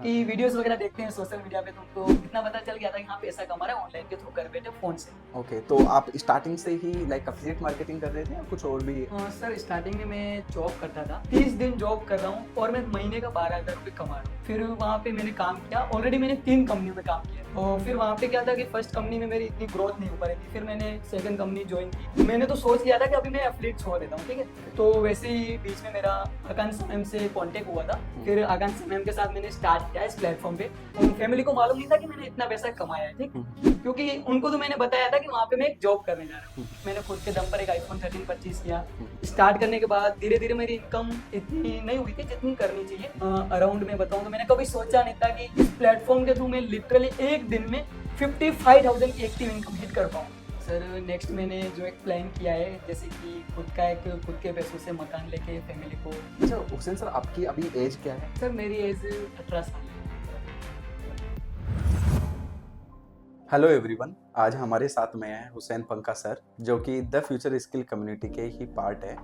कि वीडियोस वगैरह देखते हैं सोशल मीडिया पे, तुमको इतना पता चल गया था कि हाँ पैसा कमा रहा है ऑनलाइन के थ्रू घर बैठे फोन से। ओके, तो आप स्टार्टिंग से ही लाइक एफिलिएट मार्केटिंग कर रहे थे या कुछ और भी? सर स्टार्टिंग में मैं जॉब करता था, 30 दिन जॉब कर रहा हूँ और मैं महीने का 12,000 रुपये कमा रहा हूँ। फिर वहाँ पे मैंने काम किया, ऑलरेडी मैंने 3 कंपनियों में काम किया। और फिर वहाँ पे क्या था कि फर्स्ट कंपनी में मेरी इतनी ग्रोथ नहीं हो पा रही थी, फिर मैंने सेकंड कंपनी ज्वाइन की। मैंने तो सोच लिया था कि अभी मैं एफिलिएट छोड़ देता हूँ, ठीक है। तो वैसे ही बीच में मेरा आकांक्षा मैम से कॉन्टेक्ट हुआ था, फिर आकांक्षा मैम के साथ मैंने स्टार्ट किया इस प्लेटफॉर्म पे। फैमिली को मालूम नहीं था कि मैंने इतना पैसा कमाया है, ठीक, क्योंकि उनको तो मैंने बताया था कि वहाँ पे मैं एक जॉब करने जा रहा हूँ। मैंने खुद के दम पर एक आईफोन 13 परचेज किया। स्टार्ट करने के बाद धीरे धीरे मेरी इनकम इतनी नहीं हुई थी जितनी करनी चाहिए। अराउंड में बताऊँ तो मैंने कभी सोचा नहीं था कि इस प्लेटफॉर्म के थ्रू मैं लिटरली एक दिन में 55,000 की एक्टिव इनकम हिट कर पाऊँ। सर नेक्स्ट मैंने जो एक प्लान किया है, जैसे कि खुद के पैसों से मकान लेके फैमिली को। अच्छा हुसैन सर, आपकी अभी एज क्या है? सर मेरी एज 18 साल है। हेलो एवरीवन, आज हमारे साथ में है हुसैन पंका सर, जो कि द फ्यूचर स्किल कम्युनिटी के ही पार्ट है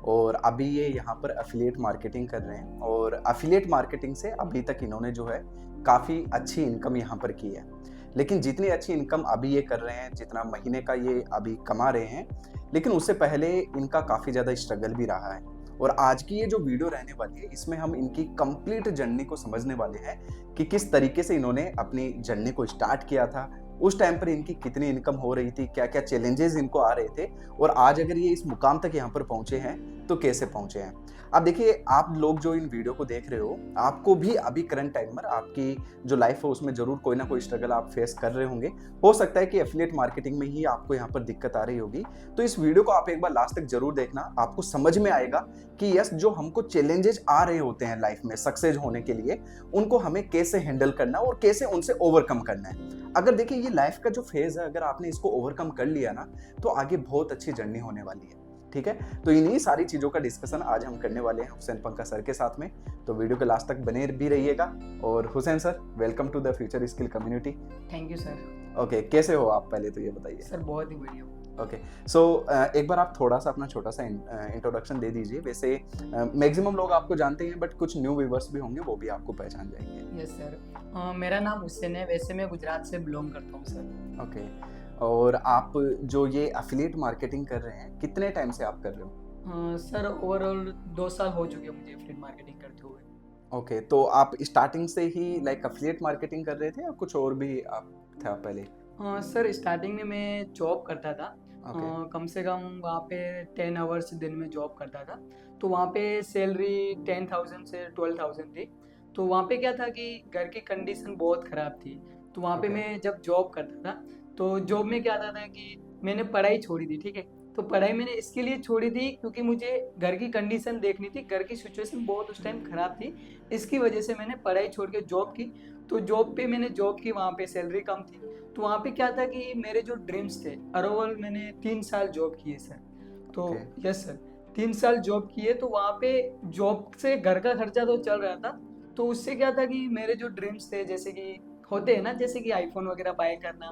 और अभी ये यहाँ पर एफिलिएट मार्केटिंग कर रहे हैं। और एफिलिएट मार्केटिंग से अभी तक इन्होंने जो है काफ़ी अच्छी इनकम यहाँ पर की है। लेकिन जितनी अच्छी इनकम अभी ये कर रहे हैं, जितना महीने का ये अभी कमा रहे हैं, लेकिन उससे पहले इनका काफ़ी ज़्यादा स्ट्रगल भी रहा है। और आज की ये जो वीडियो रहने वाली है, इसमें हम इनकी कंप्लीट जर्नी को समझने वाले हैं कि किस तरीके से इन्होंने अपनी जर्नी को स्टार्ट किया था, उस टाइम पर इनकी कितनी इनकम हो रही थी, क्या क्या चैलेंजेस इनको आ रहे थे, और आज अगर ये इस मुकाम तक यहाँ पर पहुंचे हैं तो कैसे पहुंचे हैं। अब देखिए, आप लोग जो इन वीडियो को देख रहे हो, आपको भी अभी करंट टाइम पर आपकी जो लाइफ है उसमें जरूर कोई ना कोई स्ट्रगल आप फेस कर रहे होंगे। हो सकता है कि एफिलिएट मार्केटिंग में ही आपको यहाँ पर दिक्कत आ रही होगी। तो इस वीडियो को आप एक बार लास्ट तक जरूर देखना, आपको समझ में आएगा कि यस, जो हमको चैलेंजेस आ रहे होते हैं लाइफ में सक्सेस होने के लिए, उनको हमें कैसे हैंडल करना और कैसे उनसे ओवरकम करना है। अगर देखिए, ये लाइफ का जो फेज है, अगर आपने इसको ओवरकम कर लिया ना, तो आगे बहुत अच्छी जर्नी होने वाली है। ठीक है, तो इन्हीं सारी चीजों का डिस्कशन आज हम करने वाले हैं हुसैन पंका सर के साथ में। तो वीडियो के लास्ट तक बने भी रहिएगा। और Hussain sir, welcome to the future skill community. Thank you sir. Okay, कैसे हो आप, पहले तो ये बताइए। सर बहुत ही बढ़िया। ओके, सो एक बार आप थोड़ा सा अपना छोटा सा इंट्रोडक्शन दे दीजिए। वैसे मैक्सिमम लोग आपको जानते हैं, बट कुछ न्यू व्यूअर्स भी होंगे, वो भी आपको पहचान जाएंगे। यस सर, मेरा नाम हुसैन है। वैसे मैं गुजरात से बिलोंग करता हूँ सर। ओके, और आप जो ये एफिलिएट मार्केटिंग कर रहे हैं, कितने टाइम से आप कर रहे हो? सर ओवरऑल 2 साल हो चुके हैं मुझे एफिलिएट मार्केटिंग करते हुए। ओके, तो आप स्टार्टिंग से ही लाइक एफिलिएट मार्केटिंग कर रहे थे या कुछ और भी आप था पहले? सर स्टार्टिंग में मैं जॉब करता था। ओके। कम से कम वहाँ पे 10 आवर्स दिन में जॉब करता था। तो वहाँ पे सैलरी 10,000 से 12,000 थी। तो वहाँ पे क्या था कि घर की कंडीशन बहुत ख़राब थी। तो वहाँ पे Okay. मैं जब जॉब करता था, तो जॉब में क्या था कि मैंने पढ़ाई छोड़ी थी, ठीक है। तो पढ़ाई मैंने इसके लिए छोड़ी थी क्योंकि मुझे घर की कंडीशन देखनी थी। घर की सिचुएशन बहुत उस टाइम ख़राब थी, इसकी वजह से मैंने पढ़ाई छोड़ के जॉब की। तो जॉब पे मैंने जॉब की, वहाँ पे सैलरी कम थी। तो वहाँ पे क्या था कि मेरे जो ड्रीम्स थे, ओवरऑल मैंने 3 साल जॉब किए सर। तो Okay. यस सर, 3 साल जॉब किए। तो वहाँ पे जॉब से घर का खर्चा तो चल रहा था। तो उससे क्या था कि मेरे जो ड्रीम्स थे, जैसे कि होते हैं ना, जैसे कि आईफोन वगैरह बाय करना,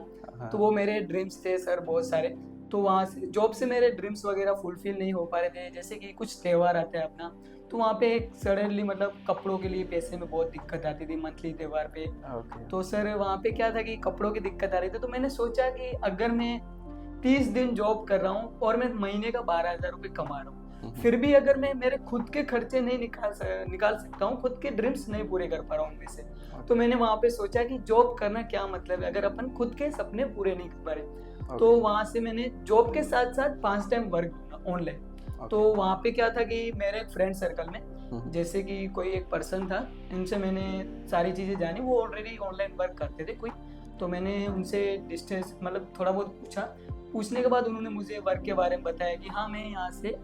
तो वो मेरे ड्रीम्स थे सर बहुत सारे। तो वहाँ से जॉब से मेरे ड्रीम्स वगैरह फुलफिल नहीं हो पा रहे थे। जैसे कि कुछ त्यौहार आते हैं अपना, तो वहाँ पे एक सडनली मतलब कपड़ों के लिए पैसे में बहुत दिक्कत आती थी मंथली त्यौहार पे। Okay. तो सर वहाँ पे क्या था कि कपड़ों की दिक्कत आ रही थी। तो मैंने सोचा कि अगर मैं 30 दिन जॉब कर रहा हूँ और मैं महीने का 12,000 रुपये कमा रहा हूँ, फिर भी अगर मैं मेरे खुद के खर्चे नहीं निकाल सकता हूँ, खुद के ड्रीम्स नहीं पूरे कर पा रहा हूँ उनमें से, तो मैंने वहाँ पे सोचा कि जॉब करना क्या मतलब है अगर अपन खुद के सपने पूरे नहीं कर पा रहे। तो वहाँ से मैंने जॉब के साथ साथ 5 टाइम वर्क ऑनलाइन। तो वहाँ पे क्या था कि मेरे एक फ्रेंड सर्कल में, जैसे कि कोई एक पर्सन था, इनसे मैंने सारी चीज़ें जानी। वो ऑलरेडी ऑनलाइन वर्क करते थे कोई। तो मैंने उनसे डिस्टेंस मतलब थोड़ा बहुत पूछा। पूछने के बाद उन्होंने मुझे वर्क के बारे में बताया कि हाँ, मैं यहाँ से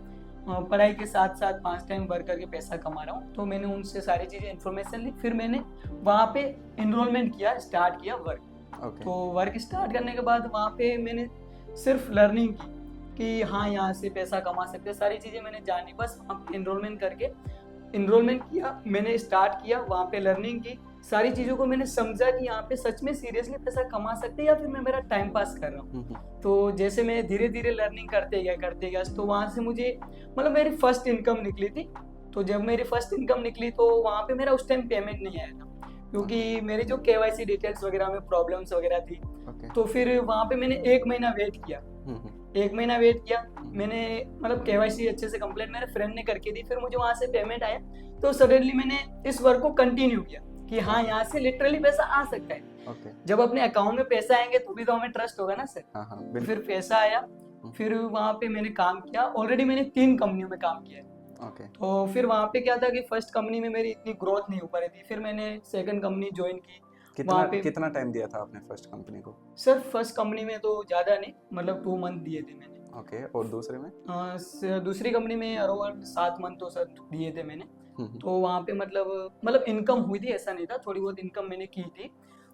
पढ़ाई के साथ साथ 5 टाइम वर्क करके पैसा कमा रहा हूँ। तो मैंने उनसे सारी चीज़ें इन्फॉर्मेशन ली। फिर मैंने वहाँ पे इनरोलमेंट किया, स्टार्ट किया वर्क। Okay. तो वर्क स्टार्ट करने के बाद वहाँ पे मैंने सिर्फ लर्निंग की कि हाँ, यहाँ से पैसा कमा सकते हैं, सारी चीज़ें मैंने जानी। बस वहाँ पे इनरोलमेंट किया, मैंने स्टार्ट किया, वहाँ पे लर्निंग की, सारी चीज़ों को मैंने समझा कि यहाँ पे सच में सीरियसली पैसा कमा सकते हैं या फिर मैं मेरा टाइम पास कर रहा हूँ। तो जैसे मैं धीरे धीरे लर्निंग करते गया, तो वहाँ से मुझे मतलब मेरी फर्स्ट इनकम निकली थी। तो जब मेरी फर्स्ट इनकम निकली तो वहाँ पे मेरा उस टाइम पेमेंट नहीं आया था। क्योंकि मेरी जो केवाईसी डिटेल्स वगैरह में प्रॉब्लम्स वगैरह थी। ओके। तो फिर वहाँ पे मैंने 1 महीना वेट किया। 1 महीना वेट किया मैंने, मतलब केवाईसी अच्छे से कंप्लीट मेरे फ्रेंड ने करके दी। फिर मुझे वहाँ से पेमेंट आया तो सडनली मैंने इस वर्क को कंटिन्यू किया कि हाँ यहाँ से लिटरली पैसा आ सकता है। ओके। जब अपने अकाउंट में पैसा आएंगे तो भी तो हमें ट्रस्ट होगा ना सर। हाँ हाँ तो बिल्कुल। फिर पैसा आया, फिर वहाँ पे मैंने काम किया। ऑलरेडी मैंने 3 कंपनियों में काम किया है। ओके। तो फिर वहाँ पे क्या था कि फर्स्ट कंपनी में मेरी इतनी ग्रोथ नहीं हो पा रही थी। फिर मैंने सेकंड कंपनी ज्वाइन की। कितना वहाँ पे कितना टाइम दिया था आपने फर्स्ट कंपनी को? सर फर्स्ट कंपनी में तो ज़्यादा नहीं, मतलब 2 मंथ दिए थे मैंने। ओके। और दूसरे में? दूसरी कंपनी में अराउंड 7 मंथ तो सर दिए थे मैंने। हम्म। तो वहाँ पे मतलब इनकम हुई थी, ऐसा नहीं था, थोड़ी बहुत इनकम मैंने की थी।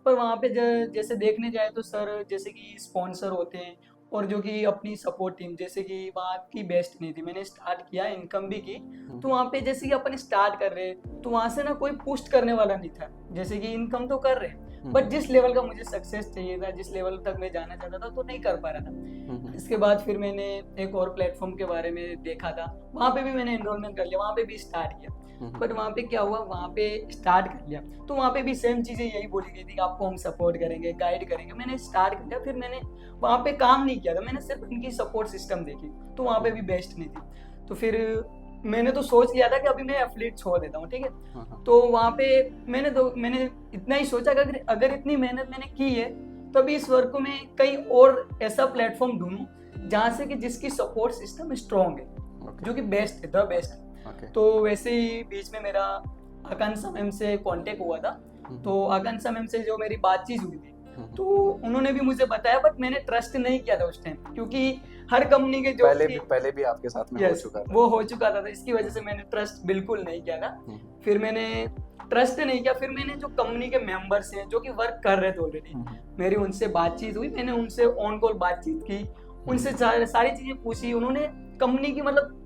पर वहाँ पे जैसे देखने जाए तो सर जैसे कि स्पॉन्सर होते हैं और जो कि अपनी सपोर्ट टीम, जैसे कि वहाँ की बेस्ट नहीं थी। मैंने स्टार्ट किया, इनकम भी की, तो वहाँ पे जैसे कि अपन स्टार्ट कर रहे तो वहाँ से ना कोई पुस्ट करने वाला नहीं था। जैसे कि इनकम तो कर रहे बट जिस लेवल का मुझे सक्सेस चाहिए था, जिस लेवल तक मैं जाना चाहता था, तो नहीं कर पा रहा था। इसके बाद फिर मैंने एक और प्लेटफॉर्म के बारे में देखा था, वहाँ पे भी मैंने एनरोलमेंट कर लिया, वहाँ पे भी स्टार्ट किया। बट वहाँ पे क्या हुआ, वहाँ पे स्टार्ट कर लिया तो वहाँ पे भी सेम चीज़ें यही बोली गई थी कि आपको हम सपोर्ट करेंगे, गाइड करेंगे। मैंने स्टार्ट कर लिया, फिर मैंने वहाँ पे काम नहीं किया था, मैंने सिर्फ उनकी सपोर्ट सिस्टम देखी, तो वहाँ पे भी बेस्ट नहीं थी। तो फिर मैंने तो सोच लिया था कि अभी मैं एफिलिएट छोड़ देता हूँ, ठीक है। तो वहाँ पे मैंने इतना ही सोचा कि अगर इतनी मेहनत मैंने की है तो अभी इस वर्क को मैं कहीं और ऐसा प्लेटफॉर्म ढूंढूं जहाँ से कि जिसकी सपोर्ट सिस्टम स्ट्रॉन्ग है, जो कि बेस्ट है, द बेस्ट। तो वैसे ही बीच में मेरा आकांक्षा मैम से कांटेक्ट हुआ था। तो आकांक्षा मैम से जो मेरी बातचीत हुई थी तो उन्होंने भी मुझे बताया, बट मैंने ट्रस्ट नहीं किया था उस टाइम, क्योंकि हर कंपनी के जो पहले भी आपके साथ में हो चुका था, वो हो चुका था, इसकी वजह से मैंने ट्रस्ट बिल्कुल नहीं किया था। फिर मैंने ट्रस्ट नहीं किया, फिर मैंने जो कंपनी के मेंबर्स हैं जो कि वर्क कर रहे थे ऑलरेडी, मेरी उनसे बातचीत हुई, मैंने उनसे ऑन कॉल बातचीत की, उनसे सारी चीजें पूछी। उन्होंने कंपनी की मतलब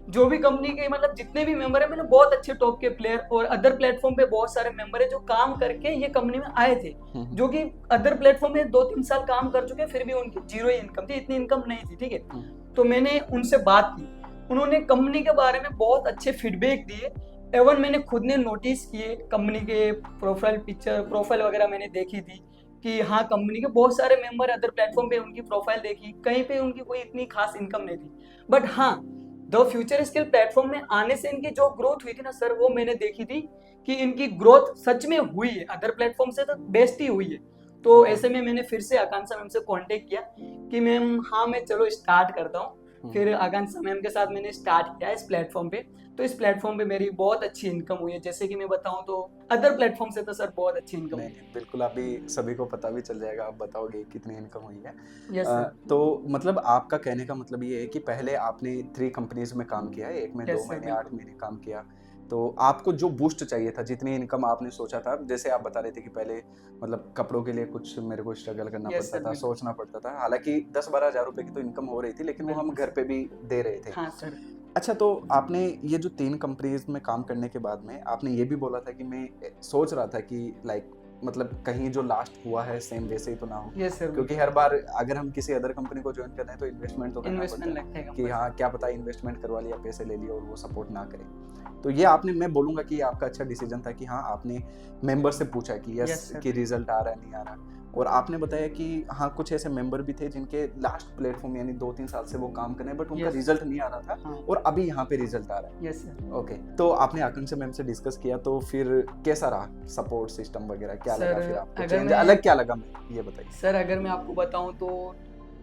जो भी कंपनी के मतलब जितने भी मेंबर है, मैंने बहुत अच्छे टॉप के प्लेयर और अदर प्लेटफॉर्म पे बहुत सारे मेंबर है जो काम करके ये कंपनी में आए थे, जो कि अदर प्लेटफॉर्म में 2-3 साल काम कर चुके, फिर भी उनकी जीरो इनकम थी, इतनी इनकम नहीं थी, ठीक है। तो मैंने उनसे बात की, उन्होंने कंपनी के बारे में बहुत अच्छे फीडबैक दिए। एवन मैंने खुद ने नोटिस किए कंपनी के प्रोफाइल वगैरह मैंने देखी थी कि हाँ कंपनी के बहुत सारे मेंबर अदर प्लेटफॉर्म पे उनकी प्रोफाइल देखी, कहीं पे उनकी कोई इतनी खास इनकम नहीं थी। बट हाँ, द फ्यूचर स्किल प्लेटफॉर्म में आने से इनकी जो ग्रोथ हुई थी ना सर, वो मैंने देखी थी कि इनकी ग्रोथ सच में हुई है, अदर प्लेटफॉर्म से तो बेस्ट ही हुई है। तो ऐसे में मैंने फिर से आकांक्षा मैम से कांटेक्ट किया कि मैम हाँ मैं चलो स्टार्ट करता हूँ। फिर आकांक्षा मैम के साथ मैंने स्टार्ट किया इस प्लेटफॉर्म पे। तो इस प्लेटफॉर्म पे मेरी बहुत अच्छी इनकम हुई है। जैसे कि मैं बताऊं तो अदर प्लेटफॉर्म से तो सर बहुत अच्छी इनकम है। बिल्कुल, अभी सभी को पता भी चल जाएगा, आप बताओगे कितनी इनकम हुई है। Yes sir. तो मतलब आपका कहने का मतलब ये है कि पहले आपने 3 कंपनीज में काम किया है, एक में 2 महीने 8 महीने काम किया, तो आपको जो बूस्ट चाहिए था, जितनी इनकम आपने सोचा था, जैसे आप बता रहे थे कि पहले मतलब कपड़ों के लिए कुछ मेरे को स्ट्रगल करना पड़ता था, सोचना पड़ता था, हालांकि 10-12 हज़ार रुपए की तो इनकम हो रही थी, लेकिन वो हम घर पे भी दे रहे थे। हाँ सर। अच्छा, तो आपने ये जो 3 कंपनीज में काम करने के बाद में आपने ये भी बोला था कि मैं सोच रहा था कि लाइक मतलब कहीं जो लास्ट हुआ है सेम वैसे ही तो ना हो। Yes sir. क्योंकि हर बार अगर हम किसी अदर कंपनी को ज्वाइन कर रहे हैं तो इन्वेस्टमेंट तो करना पड़ता है कि हाँ क्या पता इन्वेस्टमेंट करवा लिया, पैसे ले लिए और वो सपोर्ट ना करे। तो ये आपने, मैं बोलूंगा कि आपका अच्छा डिसीजन था कि हाँ आपने मेंबर से पूछा कि यस कि रिजल्ट आ रहा है नहीं आ रहा, और आपने बताया कि हाँ कुछ ऐसे मेंबर भी थे जिनके लास्ट प्लेटफॉर्म यानी 2-3 साल से वो काम कर रहे हैं बट उनका रिजल्ट नहीं आ रहा था। हाँ। और अभी यहाँ पे रिजल्ट आ रहा है। Yes sir. ओके, तो आपने आकांक्षा मैम से डिस्कस किया, तो फिर कैसा रहा सपोर्ट सिस्टम वगैरह, क्या लगा फिर आपको चेंज, अलग क्या लगा, ये बताइए सर। अगर मैं आपको बताऊं तो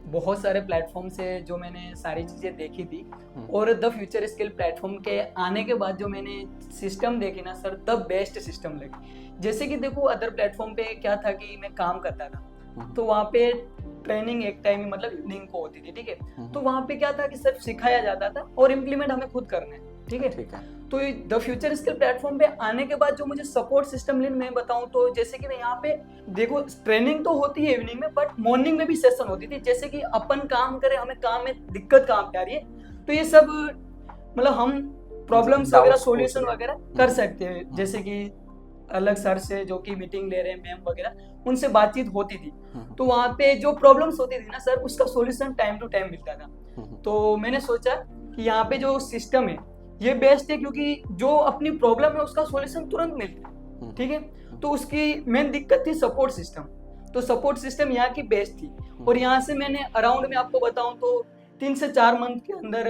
बहुत सारे प्लेटफॉर्म से जो मैंने सारी चीज़ें देखी थी और द फ्यूचर स्किल प्लेटफॉर्म के आने के बाद जो मैंने सिस्टम देखी ना सर, द बेस्ट सिस्टम लगी। जैसे कि देखो अदर प्लेटफॉर्म पे क्या था कि मैं काम करता था तो वहाँ पे ट्रेनिंग एक टाइम ही मतलब इवनिंग को होती थी, ठीक है। तो वहाँ पे क्या था कि सिर्फ सिखाया जाता था और इम्प्लीमेंट हमें खुद करना है, ठीक है। तो द फ्यूचर स्किल प्लेटफॉर्म पे आने के बाद जो मुझे सपोर्ट सिस्टम मिला, मैं बताऊं तो जैसे कि मैं यहाँ पे देखो ट्रेनिंग तो होती है इवनिंग में, बट मॉर्निंग में भी सेशन होती थी। जैसे कि अपन काम करें, हमें काम में दिक्कत कहाँ पे आ रही है, तो ये सब मतलब हम प्रॉब्लम्स वगैरह सॉल्यूशन वगैरह कर सकते हैं। जैसे कि अलग सर से जो कि मीटिंग ले रहे हैं मैम वगैरह, उनसे बातचीत होती थी। तो वहाँ पे जो प्रॉब्लम्स होती थी ना सर, उसका सॉल्यूशन टाइम टू टाइम मिलता था। तो मैंने सोचा कि यहाँ पे जो सिस्टम है ये बेस्ट है, क्योंकि जो अपनी प्रॉब्लम है उसका सॉल्यूशन तुरंत मिलता है, ठीक है। तो उसकी मेन दिक्कत थी सपोर्ट सिस्टम। तो सपोर्ट सिस्टम यहाँ की बेस्ट थी, और यहाँ से मैंने अराउंड में आपको बताऊं तो 3 से 4 मंथ के अंदर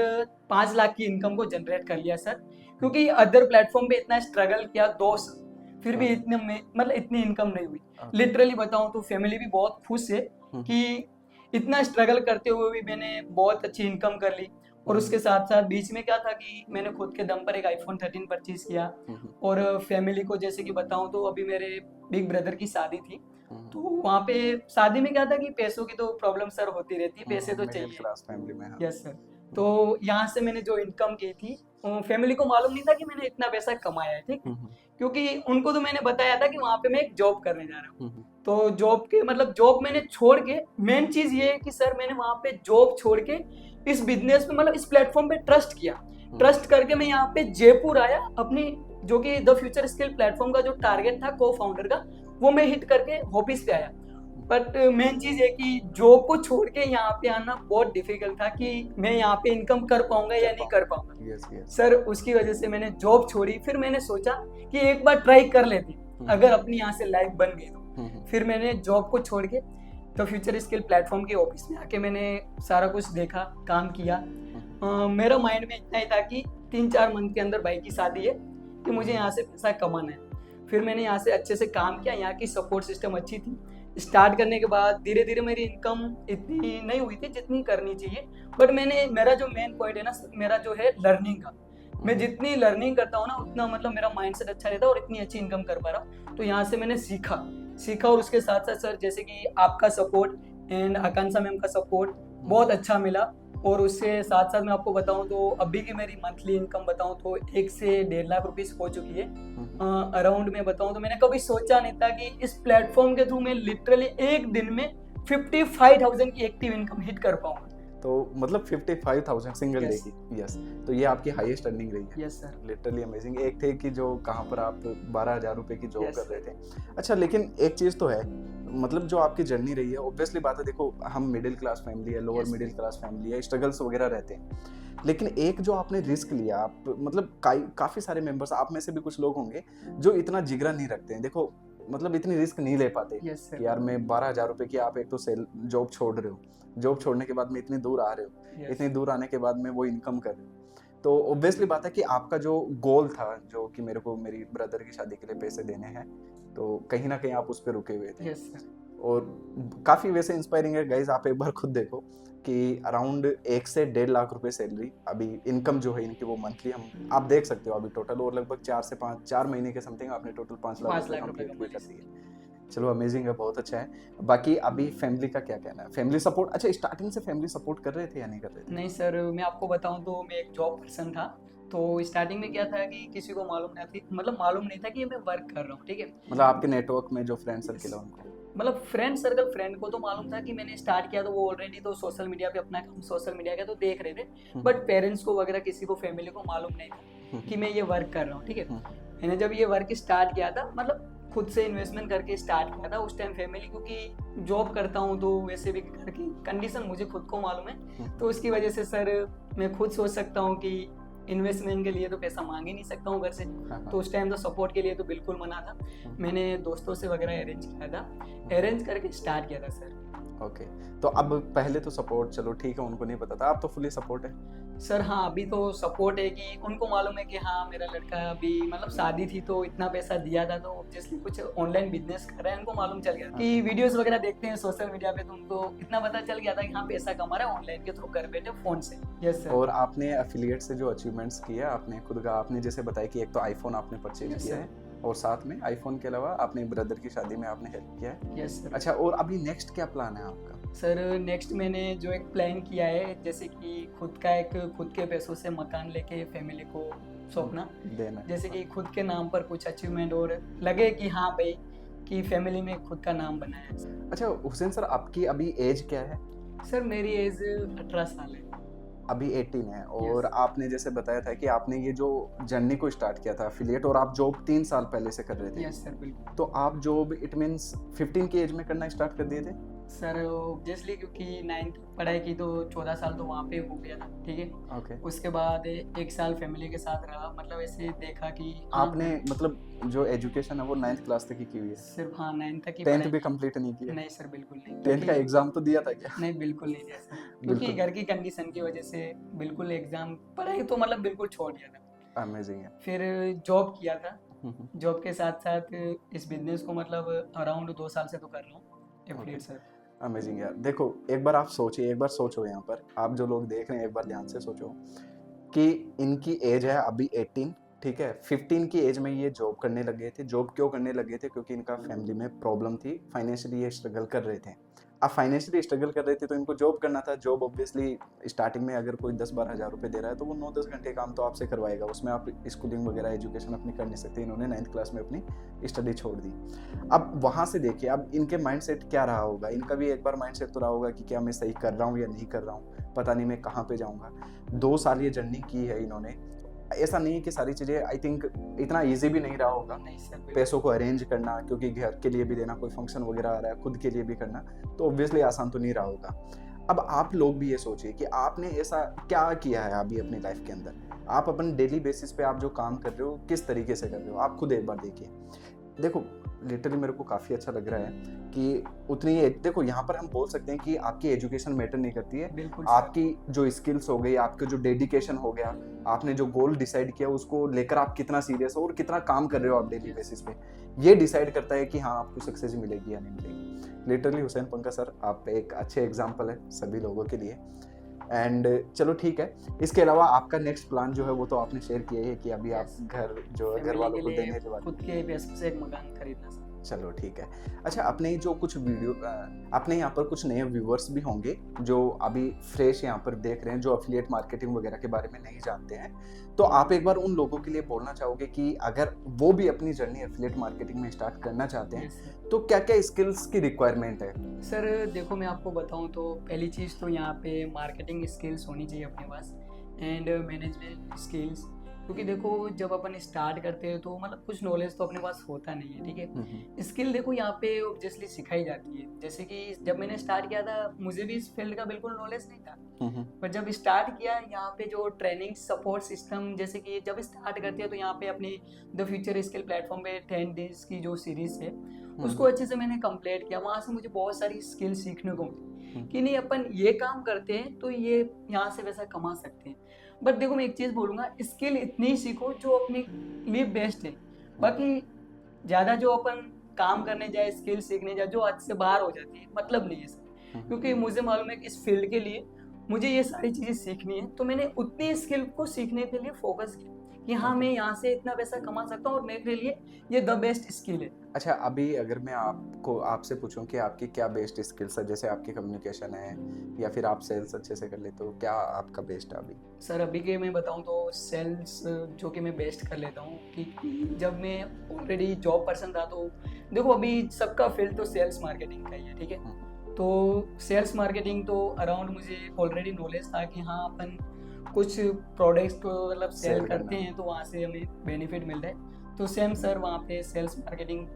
5 लाख की इनकम को जनरेट कर लिया सर। क्योंकि अदर प्लेटफॉर्म पे इतना स्ट्रगल किया 2 साल, फिर भी इतने में मतलब इतनी इनकम नहीं हुई। लिटरली बताऊं तो फैमिली भी बहुत खुश है कि इतना स्ट्रगल करते हुए भी मैंने बहुत अच्छी इनकम कर ली। और उसके साथ साथ बीच में क्या था कि मैंने खुद के दम पर एक आईफोन 13 परचेज किया। और फैमिली को जैसे कि बताऊं तो अभी मेरे बिग ब्रदर की शादी थी, तो वहाँ पे शादी में क्या था कि पैसों की तो प्रॉब्लम सर होती रहती है, पैसे तो चाहिए। क्लास फैमिली में। Yes sir. तो यहाँ से मैंने जो इनकम की थी, फैमिली को मालूम नहीं था कि मैंने इतना पैसा कमाया है, ठीक है। क्योंकि उनको तो मैंने बताया था कि वहाँ पे मैं एक जॉब करने जा रहा हूँ। तो जॉब के मतलब जॉब मैंने छोड़ के, मेन चीज ये है कि सर मैंने वहाँ पे जॉब छोड़ के इस बिजनेस में मतलब इस प्लेटफॉर्म पे ट्रस्ट किया। ट्रस्ट करके मैं यहाँ पे जयपुर आया, अपनी जो कि द फ्यूचर स्किल प्लेटफॉर्म का जो टारगेट था को फाउंडर का, वो मैं हिट करके ऑफिस पे आया। बट मेन चीज है कि जॉब को छोड़ के यहाँ पे आना बहुत डिफिकल्ट था कि मैं यहाँ पे इनकम कर पाऊंगा या नहीं कर पाऊंगा। सर उसकी वजह से मैंने जॉब छोड़ी। फिर मैंने सोचा कि एक बार ट्राई कर लेती, अगर अपनी यहाँ से लाइफ बन गई तो। फिर मैंने जॉब को छोड़ के तो फ्यूचर स्किल प्लेटफॉर्म के ऑफिस में आके मैंने सारा कुछ देखा, काम किया। मेरा माइंड में इतना ही था कि 3-4 मंथ के अंदर भाई की शादी है, कि मुझे यहाँ से पैसा कमाना है। फिर मैंने यहाँ से अच्छे से काम किया, यहाँ की सपोर्ट सिस्टम अच्छी थी। स्टार्ट करने के बाद धीरे धीरे मेरी इनकम इतनी नहीं हुई थी जितनी करनी चाहिए, बट मेरा जो मेन पॉइंट है ना, मेरा जो है लर्निंग का। मैं जितनी लर्निंग करता हूँ ना, उतना मतलब मेरा माइंडसेट अच्छा रहता है और इतनी अच्छी इनकम कर पा रहा हूँ। तो यहाँ से मैंने सीखा और उसके साथ साथ सर जैसे कि आपका सपोर्ट एंड आकांक्षा मैम का सपोर्ट बहुत अच्छा मिला। और उसके साथ साथ मैं आपको बताऊं तो अभी की मेरी मंथली इनकम बताऊं तो 1 से 1.5 लाख रुपीस हो चुकी है। अराउंड में बताऊं तो मैंने कभी सोचा नहीं था कि इस प्लेटफॉर्म के थ्रू मैं लिटरली एक दिन में 55,000 की एक्टिव इनकम हिट कर पाऊंगा। तो मतलब 55,000 सिंगल डे की। यस, तो ये आपकी हाईएस्ट अर्निंग रही है। Yes sir. Literally amazing. एक थे कि जो कहाँ पर आप 12,000 रुपए की जॉब कर रहे थे। अच्छा, लेकिन एक चीज तो है, मतलब जो आपकी जर्नी रही है, ऑब्वियसली बात है, देखो हम मिडिल क्लास फैमिली है, लोअर मिडिल क्लास फैमिली है, स्ट्रगल्स वगैरह रहते हैं, लेकिन एक जो आपने रिस्क लिया, आप मतलब काफी सारे मेंबर्स, आप में से भी कुछ लोग होंगे जो इतना जिगरा नहीं रखते हैं, देखो मतलब इतनी रिस्क नहीं ले पाते कि यार मैं 12,000 रुपए की, आप एक तो सेल जॉब छोड़ रहे हो, जॉब छोड़ने के बाद में इतनी दूर आ रहे हो, इतनी दूर आने के बाद में वो इनकम कर रहे हो, तो ऑब्वियसली बात है कि आपका जो गोल था, जो कि मेरे को मेरी ब्रदर की शादी के लिए पैसे देने हैं, तो कहीं ना कहीं आप उस पर रुके हुए थे। और काफी वैसे इंस्पायरिंग है गाइज, आप एक बार खुद देखो कि अराउंड 1 से 1.5 लाख रुपए सैलरी अभी इनकम जो है इनकी, वो मंथली हम आप देख सकते हो अभी टोटल, और लगभग 4 महीने के समथिंग आपने टोटल 5 लाख रुपए कर दिए। चलो अमेजिंग है, बहुत अच्छा है। बाकी अभी फैमिली का क्या कहना है, फैमिली सपोर्ट? अच्छा, स्टार्टिंग से फैमिली सपोर्ट कर रहे थे या नहीं कर रहे थे? नहीं सर, मैं आपको बताऊं तो मैं एक जॉब पर्सन था। तो स्टार्टिंग में क्या था कि किसी को मालूम नहीं था कि मैं वर्क कर रहा हूँ, ठीक है। मतलब आपके नेटवर्क में जो फ्रेंड सर्किल है उनको, मतलब फ्रेंड को तो मालूम था कि मैंने स्टार्ट किया, तो वो ऑलरेडी तो सोशल मीडिया पे अपना काम सोशल मीडिया का तो देख रहे थे, बट पेरेंट्स को वगैरह किसी को फैमिली को मालूम नहीं था कि मैं ये वर्क कर रहा हूँ, ठीक है। मैंने जब ये वर्क स्टार्ट किया था, मतलब खुद से इन्वेस्टमेंट करके स्टार्ट किया था, उस टाइम फैमिली, क्योंकि जॉब करता हूँ तो वैसे भी घर की कंडीशन मुझे खुद को मालूम है, तो उसकी वजह से सर मैं खुद सोच सकता हूँ कि इन्वेस्टमेंट के लिए तो पैसा मांग ही नहीं सकता हूँ घर से। तो उस टाइम तो सपोर्ट के लिए तो बिल्कुल मना था। मैंने दोस्तों से वगैरह अरेंज किया था, अरेंज करके स्टार्ट किया था सर। ओके, तो अब पहले तो सपोर्ट चलो ठीक है, उनको नहीं पता था, अब तो फुली सपोर्ट है सर। हाँ, अभी तो सपोर्ट है कि उनको मालूम है कि हाँ मेरा लड़का अभी मतलब शादी थी तो इतना पैसा दिया था, तो ऑब्वियसली कुछ ऑनलाइन बिजनेस कर रहा है, उनको मालूम चल गया कि वीडियोस वगैरह देखते हैं सोशल मीडिया पे, तो उनको इतना पता चल गया था कि हाँ पैसा कमा रहा है ऑनलाइन के थ्रू, घर बैठे फोन से। Yes sir. और आपने एफिलिएट से जो अचीवमेंट्स किए, आपने खुद का, आपने जैसे बताया कि एक तो आईफोन आपने परचेज किया है, और साथ में आईफोन के अलावा आपने ब्रदर की शादी में आपने हेल्प किया है। Yes sir. अच्छा, और अभी नेक्स्ट क्या प्लान है आपका? सर नेक्स्ट मैंने जो एक प्लान किया है, जैसे कि खुद के पैसों से मकान लेके फैमिली को सौंपना देना, जैसे कि खुद के नाम पर कुछ अचीवमेंट और लगे कि हाँ भाई कि फैमिली में खुद का नाम बना है। अच्छा हुसैन सर, आपकी अभी एज क्या है? सर मेरी एज 18 साल है। अभी 18 है, और आपने जैसे बताया था कि आपने ये जो जर्नी को स्टार्ट किया था एफिलिएट, और आप जॉब 3 साल पहले से कर रहे थे। यस सर, बिल्कुल। तो आप जॉब इट मींस 15 की एज में करना स्टार्ट कर दिए थे? सर ऑब्वियसली क्योंकि 9th पढ़ाई की तो 14 साल तो वहाँ पे हो गया था, ठीक है। ओके। उसके बाद 1 साल फैमिली के साथ रहा, मतलब ऐसे देखा कि हाँ, आपने मतलब जो एजुकेशन है वो 9th क्लास तक ही की हुई है? सिर्फ हाँ 9th तक ही 10th पढ़ाई भी की। कंप्लीट नहीं किया? नहीं सर, बिल्कुल नहीं, 10th का क्योंकि एग्जाम तो दिया था क्या? नहीं बिल्कुल नहीं दिया सर, क्योंकि बिल्कुल। घर की कंडीशन की वजह से बिल्कुल एग्जाम पढ़ाई तो मतलब बिल्कुल छोड़ दिया था। अमेजिंग है। फिर जॉब किया था, हम्म, जॉब के साथ साथ इस बिजनेस को मतलब अराउंड 2 साल से तो कर रहा हूँ एफिलिएट सर। अमेजिंग यार। देखो एक बार आप सोचिए, एक बार सोचो, यहाँ पर आप जो लोग देख रहे हैं एक बार ध्यान से सोचो कि इनकी एज है अभी 18, ठीक है। 15 की एज में ये जॉब करने लग गए थे। जॉब क्यों करने लग गए थे? क्योंकि इनका फैमिली में प्रॉब्लम थी, फाइनेंशियली ये स्ट्रगल कर रहे थे। अब फाइनेंशियली स्ट्रगल कर रहे थे तो इनको जॉब करना था। जॉब ऑब्वियसली स्टार्टिंग में अगर कोई 10-12 हज़ार रुपये दे रहा है तो वो 9-10 घंटे काम तो आपसे करवाएगा, उसमें आप स्कूलिंग वगैरह एजुकेशन अपनी कर नहीं सकते। इन्होंने 9th क्लास में अपनी स्टडी छोड़ दी। अब वहाँ से देखिए अब इनके माइंडसेट क्या रहा होगा। इनका भी एक बार माइंडसेट तो रहा होगा कि क्या मैं सही कर रहा हूँ या नहीं कर रहा हूँ, पता नहीं मैं कहाँ पे जाऊँगा। 2 साल ये जर्नी की है इन्होंने। ऐसा नहीं है कि सारी चीज़ें आई थिंक इतना ईजी भी नहीं रहा होगा। नहीं सर, बिल्कुल। पैसों को अरेंज करना, क्योंकि घर के लिए भी देना, कोई फंक्शन वगैरह आ रहा है, खुद के लिए भी करना, तो ऑब्वियसली आसान तो नहीं रहा होगा। अब आप लोग भी ये सोचिए कि आपने ऐसा क्या किया है अभी अपनी लाइफ के अंदर। आप अपन डेली बेसिस पे आप जो काम कर रहे हो किस तरीके से कर रहे हो, आप खुद एक बार देखिए। देखो लिटरली मेरे को काफ़ी अच्छा लग रहा है कि उतनी देखो यहाँ पर हम बोल सकते हैं कि आपकी एजुकेशन मैटर नहीं करती है। बिल्कुल आपकी जो स्किल्स हो गई, आपका जो डेडिकेशन हो गया, आपने जो गोल डिसाइड किया उसको लेकर आप कितना सीरियस हो और कितना काम कर रहे हो आप डेली बेसिस पे, ये डिसाइड करता है कि हाँ आपको सक्सेस मिलेगी या नहीं मिलेगी। लिटरली हुसैन पंका सर आप एक अच्छे एग्जाम्पल है सभी लोगों के लिए। एंड चलो ठीक है, इसके अलावा आपका नेक्स्ट प्लान जो है वो तो आपने शेयर किया है कि अभी आप घर जो है घर वालों को देने के बाद खुद के पैसों से एक मकान खरीदना सर। चलो ठीक है। अच्छा अपने जो कुछ वीडियो अपने यहाँ पर कुछ नए व्यूअर्स भी होंगे जो अभी फ्रेश यहाँ पर देख रहे हैं, जो एफिलिएट मार्केटिंग वगैरह के बारे में नहीं जानते हैं, तो आप एक बार उन लोगों के लिए बोलना चाहोगे कि अगर वो भी अपनी जर्नी एफिलिएट मार्केटिंग में स्टार्ट करना चाहते हैं Yes, sir। तो क्या क्या स्किल्स की रिक्वायरमेंट है? सर देखो मैं आपको बताऊं तो पहली चीज़ तो यहाँ पे मार्केटिंग स्किल्स होनी चाहिए अपने पास, एंड मैनेजमेंट स्किल्स, क्योंकि देखो जब अपन स्टार्ट करते हैं तो मतलब कुछ नॉलेज तो अपने पास होता नहीं है, ठीक है। स्किल देखो यहाँ पे ऑब्वियसली सिखाई जाती है, जैसे कि जब मैंने स्टार्ट किया था मुझे भी इस फील्ड का बिल्कुल नॉलेज नहीं था, पर जब स्टार्ट किया यहाँ पे जो ट्रेनिंग सपोर्ट सिस्टम, जैसे कि जब स्टार्ट करते हैं तो यहाँ पे अपने द फ्यूचर स्किल प्लेटफॉर्म पे 10 डेज की जो सीरीज है उसको अच्छे से मैंने कंप्लीट किया। वहाँ से मुझे बहुत सारी स्किल सीखने को मिली कि नहीं अपन ये काम करते हैं तो ये यहाँ से वैसा कमा सकते हैं। बट देखो मैं एक चीज़ बोलूँगा, स्किल इतनी ही सीखो जो अपने लिए बेस्ट है, बाकी ज़्यादा जो अपन काम करने जाए स्किल सीखने जाए जो आज से बाहर हो जाती है मतलब नहीं है सर। क्योंकि मुझे मालूम है कि इस फील्ड के लिए मुझे ये सारी चीज़ें सीखनी है, तो मैंने उतनी स्किल को सीखने के लिए फोकस किया कि हाँ मैं यहाँ से इतना पैसा कमा सकता हूँ और मेरे लिए ये द बेस्ट स्किल है। अच्छा अभी अगर मैं आपको आपसे पूछूं कि आपकी क्या बेस्ट स्किल्स है, जैसे आपकी कम्युनिकेशन है या फिर आप सेल्स अच्छे से कर लेते हो, क्या आपका बेस्ट है अभी? सर अभी के मैं बताऊं तो सेल्स जो कि मैं बेस्ट कर लेता हूं, कि जब मैं ऑलरेडी जॉब पर्सन था तो देखो अभी सबका फील्ड तो सेल्स मार्केटिंग का ही है, ठीक है। तो सेल्स मार्केटिंग तो अराउंड मुझे ऑलरेडी नॉलेज था कि हाँ अपन कुछ प्रोडक्ट्स को मतलब सेल करते हैं तो वहाँ से हमें बेनिफिट मिल रहा है। तो सेम सर वहाँ पे सेल्स मार्केटिंग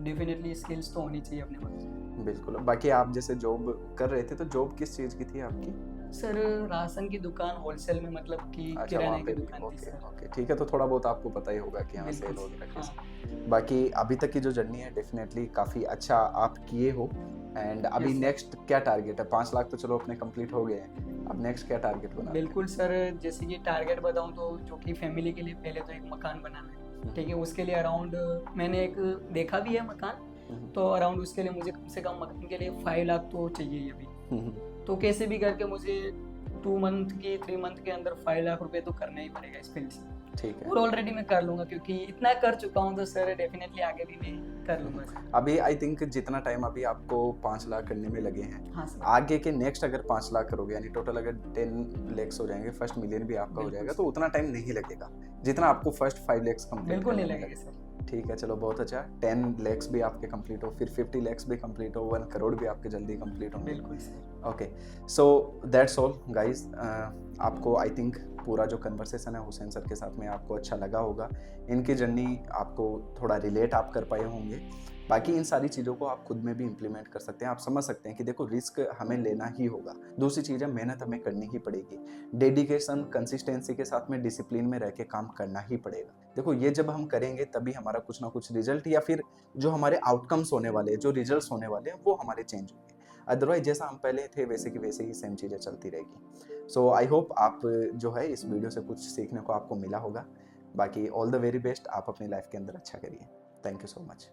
डेफिनेटली स्किल्स तो होनी चाहिए अपने पास। बिल्कुल। बाकी आप जैसे जॉब कर रहे थे तो जॉब किस चीज़ की थी आपकी? सर राशन की दुकान होलसेल में, मतलब कि अच्छा किराने वहाँ की पे भी दुकान थी ओके सर। ओके ठीक है, तो थोड़ा बहुत आपको पता ही होगा कि यहाँ सेल वगैरह कैसे। बाकी अभी तक की जो जर्नी है डेफिनेटली काफ़ी अच्छा आप किए हो। एंड अभी नेक्स्ट क्या टारगेट है? 5 लाख तो चलो अपने कंप्लीट हो गए हैं, अब नेक्स्ट क्या टारगेट बना? बिल्कुल सर, जैसे कि टारगेट बताऊं तो जो कि फैमिली के लिए पहले तो एक मकान बनाना है, ठीक है। उसके लिए अराउंड मैंने एक देखा भी है मकान, तो अराउंड उसके लिए मुझे कम से कम मकान के लिए 5 लाख तो चाहिए ही अभी। तो कैसे भी करके मुझे 2 मंथ की 3 मंथ के अंदर 5 लाख रुपए तो करना ही पड़ेगा इस फील्ड से। ठीक है। और ऑलरेडी मैं कर लूंगा क्योंकि इतना कर चुका हूँ, तो सर डेफिनेटली आगे भी मैं कर लूंगा सर। अभी आई थिंक जितना टाइम अभी आपको 5 लाख करने में लगे हैं, हाँ सर। आगे के नेक्स्ट अगर 5 लाख करोगे यानी टोटल अगर 10 लैक्स हो जाएंगे, फर्स्ट मिलियन भी आपका हो जाएगा, तो उतना टाइम नहीं लगेगा जितना आपको फर्स्ट 5 लैक्स कंप्लीट बिल्कुल नहीं लगेगा सर। ठीक है चलो बहुत अच्छा। 10 लैक्स भी आपके कंप्लीट हो, फिर 50 लैक्स भी कंप्लीट हो, 1 करोड़ भी आपके जल्दी कंप्लीट होंगे। बिल्कुल sir. Okay so that's all guys. आपको आई थिंक पूरा जो कन्वर्सेशन है हुसैन सर के साथ में आपको अच्छा लगा होगा। इनकी जर्नी आपको थोड़ा रिलेट आप कर पाए होंगे। बाकी इन सारी चीज़ों को आप खुद में भी इम्प्लीमेंट कर सकते हैं। आप समझ सकते हैं कि देखो रिस्क हमें लेना ही होगा। दूसरी चीज़ है मेहनत हमें करनी ही पड़ेगी। डेडिकेशन, कंसिस्टेंसी के साथ में डिसिप्लिन में रह के काम करना ही पड़ेगा। देखो ये जब हम करेंगे तभी हमारा कुछ ना कुछ रिजल्ट या फिर जो हमारे आउटकम्स होने वाले हैं, जो रिजल्ट्स होने वाले हैं वो हमारे चेंज होंगे। अदरवाइज़ जैसा हम पहले थे वैसे की वैसे ही सेम चीज़ें चलती रहेगी। सो आई होप आप जो है इस वीडियो से कुछ सीखने को आपको मिला होगा। बाकी ऑल द वेरी बेस्ट, आप अपनी लाइफ के अंदर अच्छा करिए। Thank you so much.